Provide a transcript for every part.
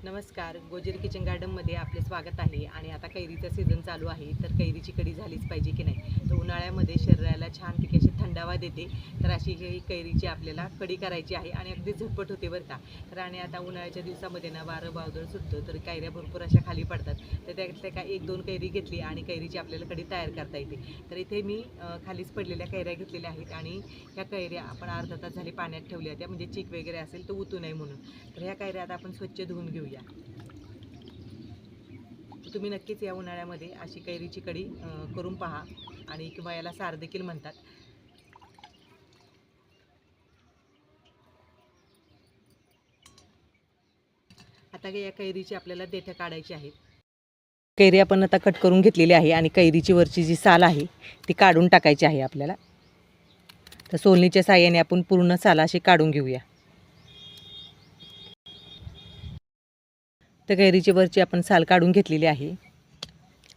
नमस्कार, गोजेर किचन गार्डनमध्ये आपले स्वागत आहे. आणि आता कैरीचा सीझन चालू आहे, तर कैरीची कढी झालीच पाहिजे की नाही. तर उन्हाळ्यामध्ये शरीराला छानपैकी अशी थंडावा देते. तर अशी ही कैरीची आपल्याला कढी करायची आहे आणि अगदी झटपट होते बरं का. तर आणि आता उन्हाळ्याच्या दिवसामध्ये ना वारं वादळ सुटतं, तर कैऱ्या भरपूर अशा खाली पडतात. तर त्यातल्या का 1-2 कैरी घेतली आणि कैरीची आपल्याला कढी तयार करता येते. तर इथे मी खालीच पडलेल्या कैऱ्या घेतलेल्या आहेत आणि ह्या कैऱ्या आपण अर्धा तास झाले पाण्यात ठेवल्या त्या, म्हणजे चीक वगैरे असेल तर उतू नये म्हणून. तर ह्या कैऱ्या आता आपण स्वच्छ धुवून घेऊया. तुम्ही नक्कीच या उन्हाळ्यामध्ये अशी कैरीची कढी करून पहा, आणि किंवा याला सार देखील म्हणतात. आता या कैरीची आपल्याला देठं काढायची आहेत. कैरी आपण आता कट करून घेतलेली आहे आणि कैरीची वरची जी साल आहे ती काढून टाकायची आहे आपल्याला. तर सोलणीच्या साहाय्याने आपण पूर्ण साल अशी काढून घेऊया. तर कैरीची वरची आपण साल काढून घेतलेली आहे.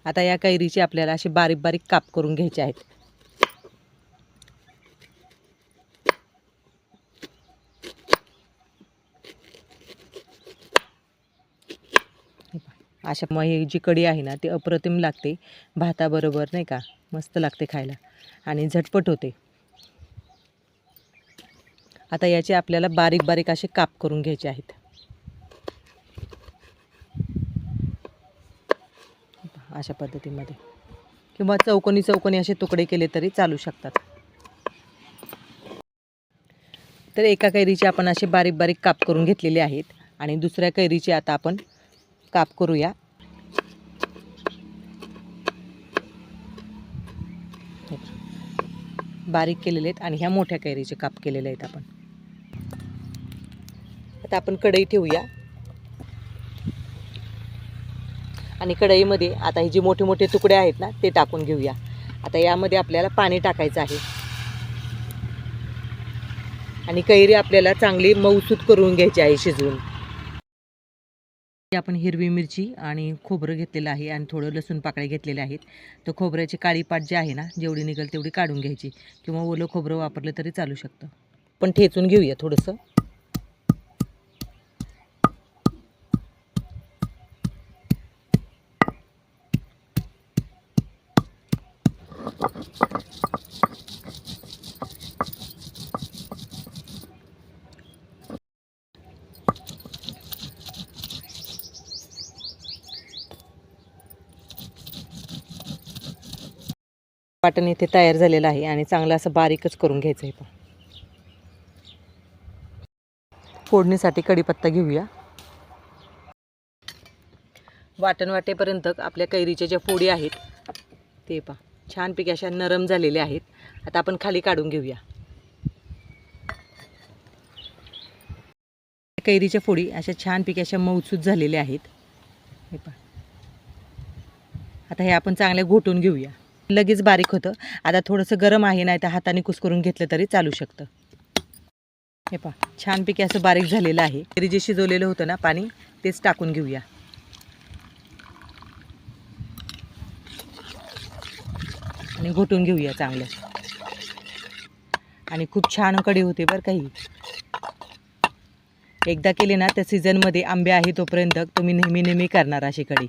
आता या कैरीचे आपल्याला असे बारीक बारीक काप करून घ्यायचे आहेत. अशा मग ही जी कढी आहे ना ती अप्रतिम लागते भाताबरोबर, नाही का. मस्त लागते खायला आणि झटपट होते. आता याचे आपल्याला बारीक बारीक असे काप करून घ्यायचे आहेत. अशा पद्धतीमध्ये, किंवा चौकोनी चौकोनी असे तुकडे केले तरी चालू शकतात. तर एका कैरीचे आपण असे बारीक बारीक काप करून घेतलेले आहेत आणि दुसऱ्या कैरीचे आता आपण काप करूया. बारीक केलेले आहेत आणि ह्या मोठ्या कैरीचे काप केलेले आहेत आपण. आता आपण कढई ठेवूया आणि कढईमध्ये आता हे जे मोठे मोठे तुकडे आहेत ना ते टाकून घेऊया. आता यामध्ये आपल्याला पाणी टाकायचं आहे आणि कैरी आपल्याला चांगली मऊसूत करून घ्यायची आहे शिजवून. आपण हिरवी मिरची आणि खोबरं घेतलेलं आहे आणि थोडं लसूण पाकळ्या घेतलेल्या आहेत. तर खोबऱ्याची काळी पाट जी आहे ना जेवढी निघेल तेवढी काढून घ्यायची, किंवा ओलं खोबरं वापरलं तरी चालू शकतं. पण ठेचून घेऊया थोडंसं. वाटण इथे तयार झालेलं आहे आणि चांगलं असं बारीकच करून घ्यायचं आहे. फोडणीसाठी कढीपत्ता घेऊया. वाटण वाटेपर्यंत आपल्या कैरीच्या ज्या फोडी आहेत ते छानपैकी अशा नरम झालेल्या आहेत. आता आपण खाली काढून घेऊया. कैरीच्या फोडी अशा छानपैकी अशा मऊसूत झालेल्या आहेत. हे आता हे आपण चांगले घोटून घेऊया. लगेच बारीक होतं. आता थोडंसं गरम आहे, नाही तर हाताने कुस्करून घेतलं तरी चालू शकतं. हे छानपैकी असं बारीक झालेलं आहे. कैरी जे शिजवलेलं होतं ना पाणी तेच टाकून घेऊया आणि घोटून घेऊया चांगलं. आणि खूप छान कढी होते बरं का ही. एकदा केली ना त्या सीझनमध्ये आंबे आहे तोपर्यंत तुम्ही नेहमी नेहमी करणार अशी कढी.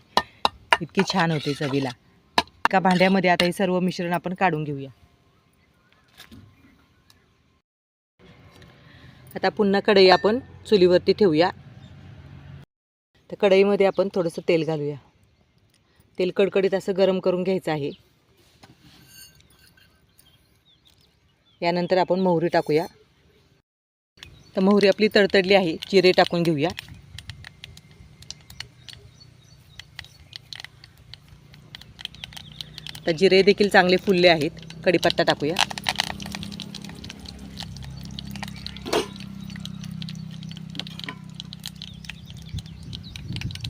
इतकी छान होते चवीला. एका भांड्यामध्ये आता हे सर्व मिश्रण आपण काढून घेऊया. आता पुन्हा कढई आपण चुलीवरती ठेवूया. तर कढईमध्ये आपण थोडंसं तेल घालूया. तेल कडकडीत असं गरम करून घ्यायचं आहे. यानंतर आपण मोहरी टाकूया. तर मोहरी आपली तडतडली आहे. जिरे टाकून घेऊया. तर जिरे देखील चांगले फुलले आहेत. कढीपत्ता टाकूया.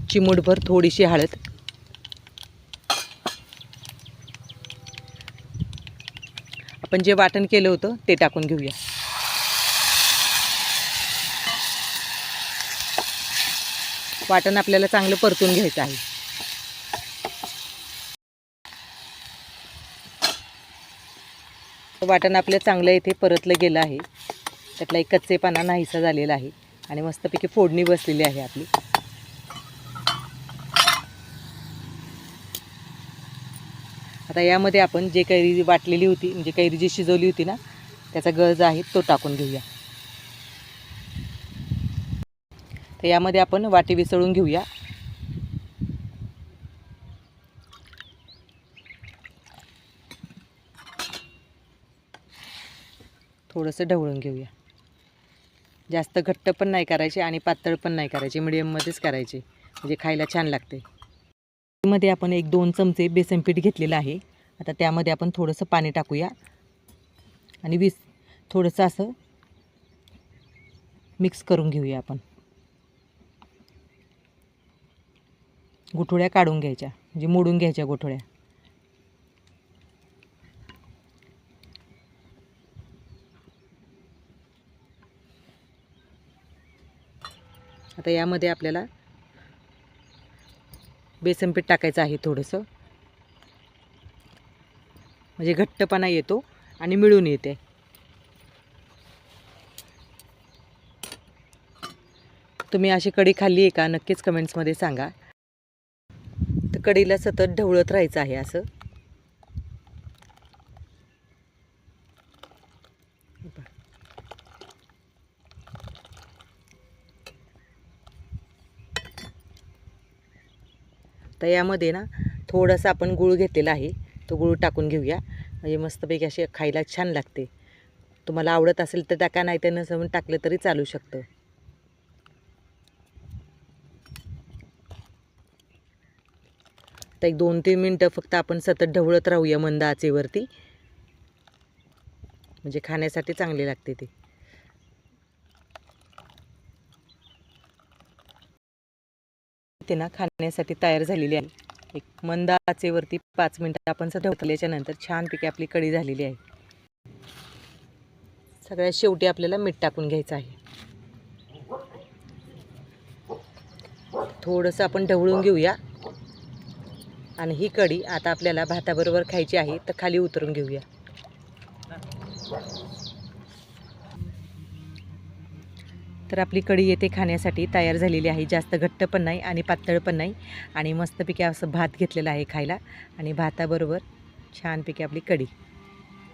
चिमूटभर थोडीशी हळद. आपण जे वाटण केलं होतं ते टाकून घेऊया. वाटण आपल्याला चांगलं परतून घ्यायचं आहे. वाटण आपलं चांगलं इथे परतलं गेलं आहे. त्यातला एक कच्चेपणा नाहीसा झालेला आहे आणि मस्तपैकी फोडणी बसलेली आहे आपली. आता यामध्ये आपण जे कैरी वाटलेली होती, म्हणजे कैरी जी शिजवली होती ना, त्याचा गळ जो आहे तो टाकून घेऊया. तर यामध्ये आपण वाटी विसळून घेऊया. थोडंसं ढवळून घेऊया. जास्त घट्ट पण नाही करायचे आणि पातळ पण नाही करायचे, मिडियममध्येच करायचे, म्हणजे खायला छान लागते. मध्ये आपण 1-2 चमचे बेसन पीठ घेतलेलं आहे. आता त्यामध्ये आपण थोडंसं पाणी टाकूया आणि थोडंसं असं मिक्स करून घेऊया. आपण गुठळ्या काढून घ्यायच्या, म्हणजे मोडून घ्यायच्या गुठळ्या. आता यामध्ये आपल्याला बेसन पीठ टाकायचं आहे थोडंसं, म्हणजे घट्टपणा येतो आणि मिळून येते. तुम्ही अशी कढी खाल्ली आहे का? नक्कीच कमेंट्समध्ये सांगा. तर कढीला सतत ढवळत राहायचं आहे असं. तर यामध्ये ना थोडासा आपण गूळ घेतलेला आहे, तो गूळ टाकून घेऊया, म्हणजे मस्तपैकी अशी खायला छान लागते. तुम्हाला आवडत असेल तर टाका, नाही तर नसं टाकलं तरी चालू शकतं. तर 1-2-3 मिनटं फक्त आपण सतत ढवळत राहूया मंद आचेवरती, म्हणजे खाण्यासाठी चांगले लागते ते. ते ना खाण्यासाठी तयार झालेली आहे. एक मंद आचेवरती 5 मिनटं आपण ढवळल्याच्या नंतर छानपैकी आपली कढी झालेली आहे. सगळ्यात शेवटी आपल्याला मीठ टाकून घ्यायचं आहे. थोडंसं आपण ढवळून घेऊया आणि ही कढी आता आपल्याला भाताबरोबर खायची आहे, तर खाली उतरून घेऊया. तर आपली कढी येथे खाण्यासाठी तयार झालेली आहे. जास्त घट्ट पण नाही आणि पातळ पण नाही, आणि मस्तपैकी असं भात घेतलेला आहे खायला, आणि भाताबरोबर छानपैकी आपली कढी.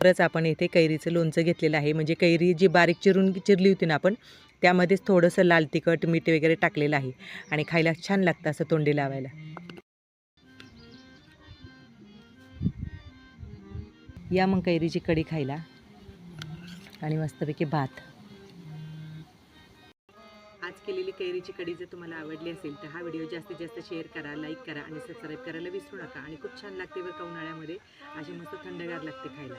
परत आपण येथे कैरीचं लोणचं घेतलेलं आहे, म्हणजे कैरी जी बारीक चिरली होती ना आपण, त्यामध्येच थोडंसं लाल तिखट मीठ वगैरे टाकलेलं आहे, आणि खायला छान लागतं असं तोंडी लावायला. या मग कैरीची कढी खायला, आणि मस्तपैकी भात. आज केलेली कैरीची कढी जर तुम्हाला आवडली असेल तर हा व्हिडिओ जास्तीत जास्त शेअर करा, लाईक करा आणि सबस्क्राईब करायला विसरू नका. आणि खूप छान लागते बरं का, उन्हाळ्यामध्ये अशी मस्त थंडगार लागते खायला.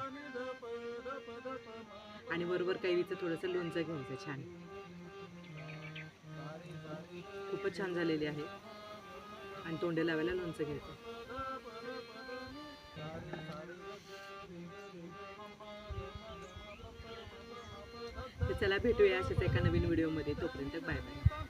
आणि बरोबर कैरीचं थोडंसं लोणचं घ्यायचं छान. खूपच छान झालेली आहे, आणि तोंडी लावायला लोणचं घ्यायचं. तर चला भेटूया अशाच एका नवीन व्हिडिओमध्ये. तोपर्यंत बाय बाय.